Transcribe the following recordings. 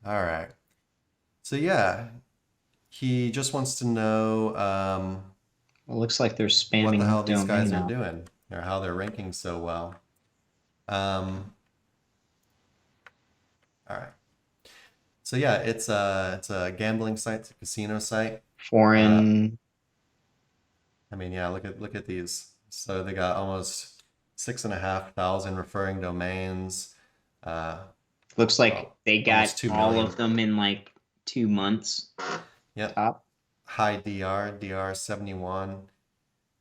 All right. So yeah, he just wants to know It looks like they're what the hell spamming these domain guys are now. doing or how they're ranking so well. Um, all right. So yeah, it's a gambling site, it's a casino site. Uh, Foreign. I mean, yeah, look at these. So they got almost 6,500 referring domains. Uh, Looks like well, they got almost 2 all of million. them in like 2 months. Yep. Top. High DR 71.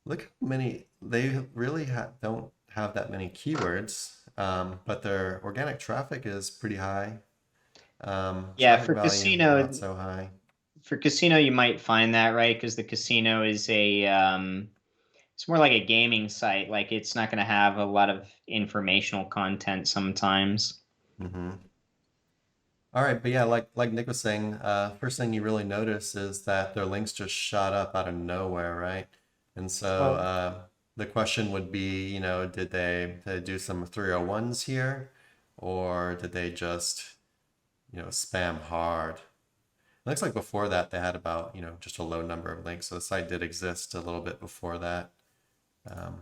Look how many they really don't have that many keywords, but their organic traffic is pretty high. Yeah, Traffic for volume not casino, so high. you might find that, right? Because the casino is it's more like a gaming site. Like it's not going to have a lot of informational content sometimes. Hmm. All right, but yeah, like Nick was saying, first thing you really notice is that their links just shot up out of nowhere, right? And so Well, the question would be, did they do some 301s here, or did they just, spam hard? It looks like before that they had about, just a low number of links. So the site did exist a little bit before that. Um,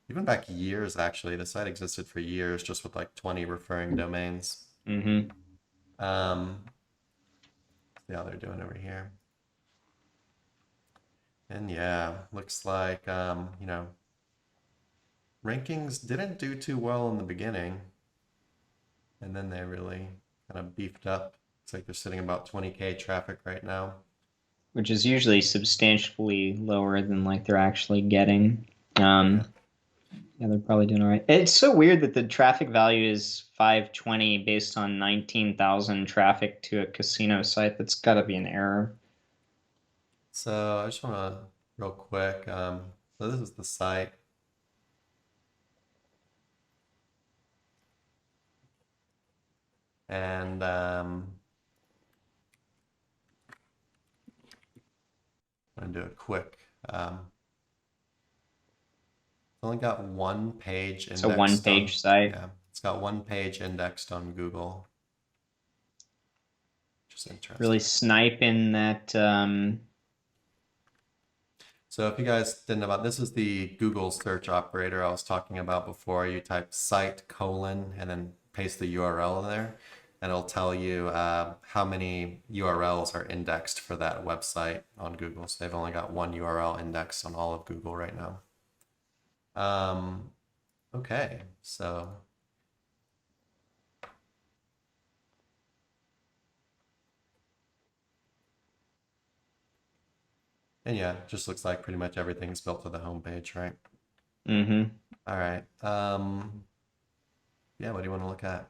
Even back years, actually, the site existed for years just with like 20 referring domains. mm-hmm. Um, see how they're doing over here. And yeah, looks like, rankings didn't do too well in the beginning. And then they really kind of beefed up. It's like they're sitting about 20K traffic right now. Which is usually substantially lower than like they're actually getting. Yeah. Yeah, they're probably doing all right. It's so weird that the traffic value is 520 based on 19,000 traffic to a casino site. That's got to be an error. So I just want to real quick. So this is the site. And I'm going to do a quick. It's only got one page It's a indexed on, one-page site. yeah, it's got one page indexed on Google, which is Really interesting. sniping that. So if you guys didn't know about this is the Google search operator I was talking about before. You type site colon and then paste the URL in there, and it'll tell you how many URLs are indexed for that website on Google. So they've only got one URL indexed on all of Google right now. Okay, so and yeah, just looks like pretty much everything's built to the homepage, right? Mm-hmm. All right. Yeah, what do you want to look at?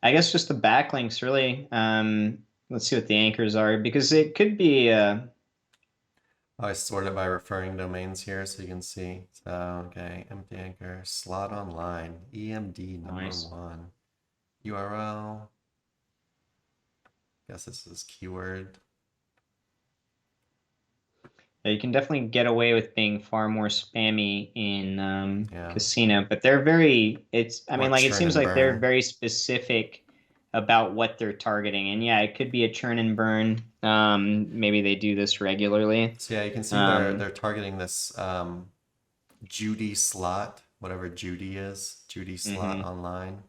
I guess just the backlinks, really. Let's see what the anchors are because it could be. Oh, I sorted by referring domains here so you can see. So, okay, empty anchor, slot online, EMD number Nice. one, URL. Guess this is keyword. Yeah, you can definitely get away with being far more spammy in Yeah, casino, but they're very. It's. I or mean, like it churn seems and like they're burn. very specific about what they're targeting, and yeah, it could be a churn and burn. Maybe they do this regularly. So yeah, you can see they're Um, they're targeting this Judy slot, whatever Judy is, Judy slot mhm. online.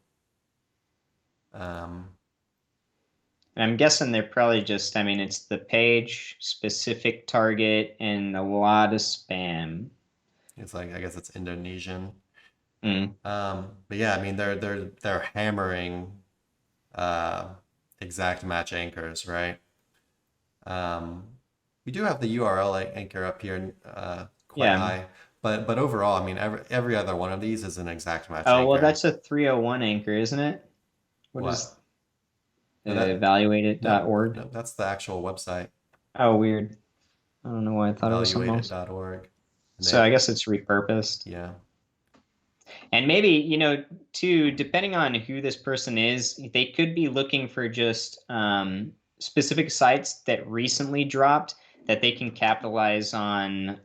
Um, And I'm guessing they're probably just. I mean, it's the page specific target and a lot of spam. it's like I guess it's Indonesian. Mm. But yeah, I mean they're hammering uh, exact match anchors, right? Um, we do have the URL anchor up here quite Yeah. high, but overall, I mean every other one of these is an exact match Oh well, anchor. that's a 301 anchor, isn't it? What is What? No, that no evaluatit.org? no that's the actual website, Oh, weird. I don't know why I thought it was something else. evaluated.org, and So they I guess it's repurposed. yeah. And maybe, too, depending on who this person is, they could be looking for just specific sites that recently dropped that they can capitalize on,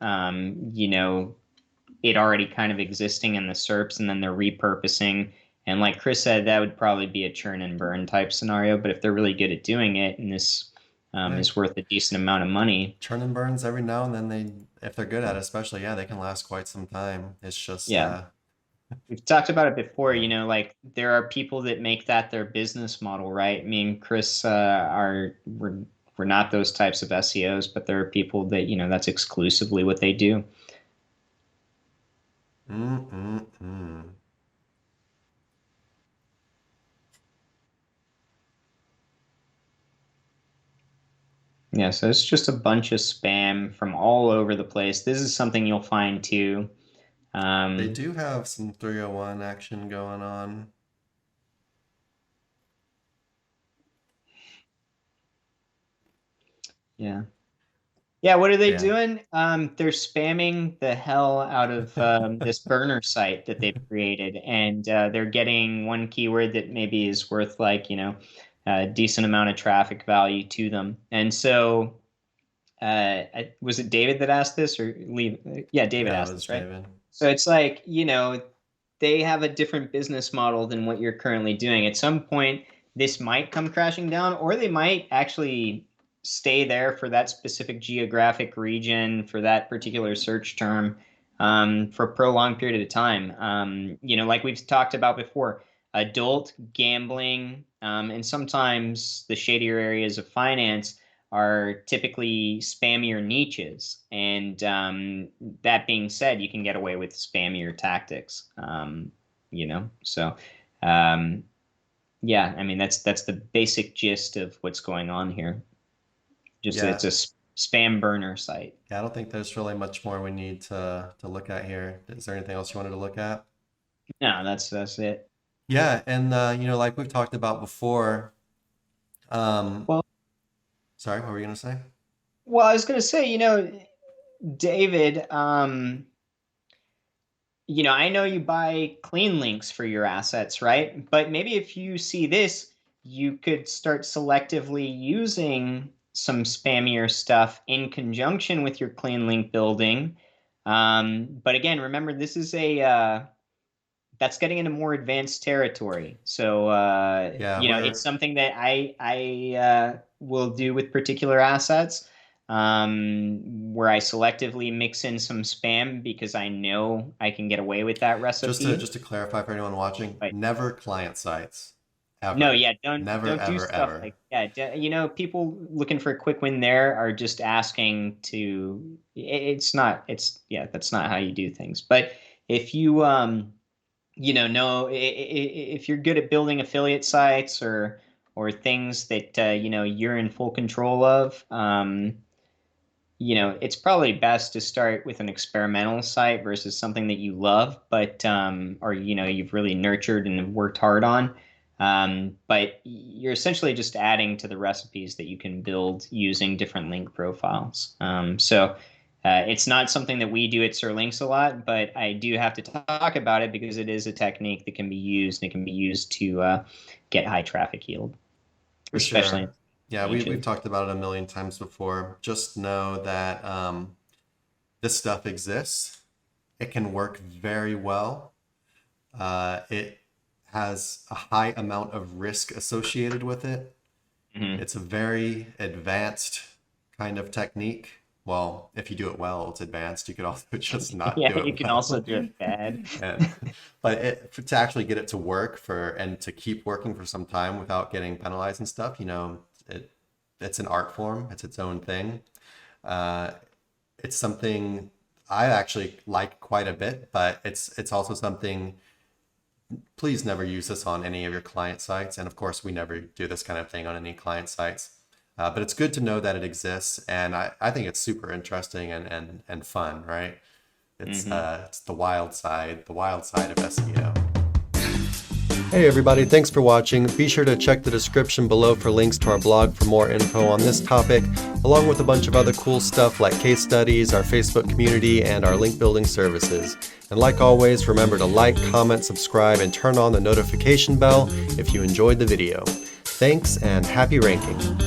it already kind of existing in the SERPs, and then they're repurposing And like Chris said, that would probably be a churn and burn type scenario. But if they're really good at doing it, and this is worth a decent amount of money, churn and burns every now and then, if they're good at it, especially, they can last quite some time. It's just yeah. We've talked about it before, like there are people that make that their business model, right? Me and Chris we're not those types of SEOs, but there are people that, that's exclusively what they do. Yeah, so it's just a bunch of spam from all over the place. This is something you'll find too. They do have some 301 action going on. Yeah. Yeah, what are they doing? They're spamming the hell out of this burner site that they've created, and they're getting one keyword that maybe is worth like, a decent amount of traffic value to them. And so, was it David that asked this or Lee? Yeah, David asked this, right? David. So it's like, they have a different business model than what you're currently doing. At some point, this might come crashing down, or they might actually stay there for that specific geographic region, for that particular search term, for a prolonged period of time. Like we've talked about before, adult gambling, and sometimes the shadier areas of finance are typically spammier niches. And that being said, you can get away with spammier tactics, So, yeah, I mean, that's the basic gist of what's going on here. It's a spam burner site. Yeah, I don't think there's really much more we need to look at here. Is there anything else you wanted to look at? No, that's it. Yeah, and like we've talked about before. Well, sorry, what were you gonna say? Well, I was gonna say, David, I know you buy clean links for your assets, right? But maybe if you see this, you could start selectively using some spammier stuff in conjunction with your clean link building. But again, remember, this is that's getting into more advanced territory. So, it's something that I will do with particular assets, where I selectively mix in some spam because I know I can get away with that recipe. Just to clarify for anyone watching, never client sites. Ever. No, yeah, don't ever, do stuff ever. like that. People looking for a quick win there are just asking to. That's not how you do things. But if you if you're good at building affiliate sites or things that you're in full control of, it's probably best to start with an experimental site versus something that you love, but or you've really nurtured and worked hard on. But you're essentially just adding to the recipes that you can build using different link profiles. So it's not something that we do at Sir Links a lot, but I do have to talk about it because it is a technique that can be used, and it can be used to get high traffic yield. For especially sure. Yeah, we've talked about it a million times before. Just know that this stuff exists. It can work very well. It has a high amount of risk associated with it. Mm-hmm. It's a very advanced kind of technique. Well, if you do it well, it's advanced. You could also just not do it well. Yeah, you can also do it bad. But to actually get it to work and to keep working for some time without getting penalized and stuff, it's an art form. It's its own thing. It's something I actually like quite a bit, but it's also something. Please never use this on any of your client sites. And of course, we never do this kind of thing on any client sites. But it's good to know that it exists. And I think it's super interesting and fun, right? It's it's the wild side of SEO. Hey everybody, thanks for watching. Be sure to check the description below for links to our blog for more info on this topic, along with a bunch of other cool stuff like case studies, our Facebook community, and our link building services. And like always, remember to like, comment, subscribe, and turn on the notification bell if you enjoyed the video. Thanks and happy ranking.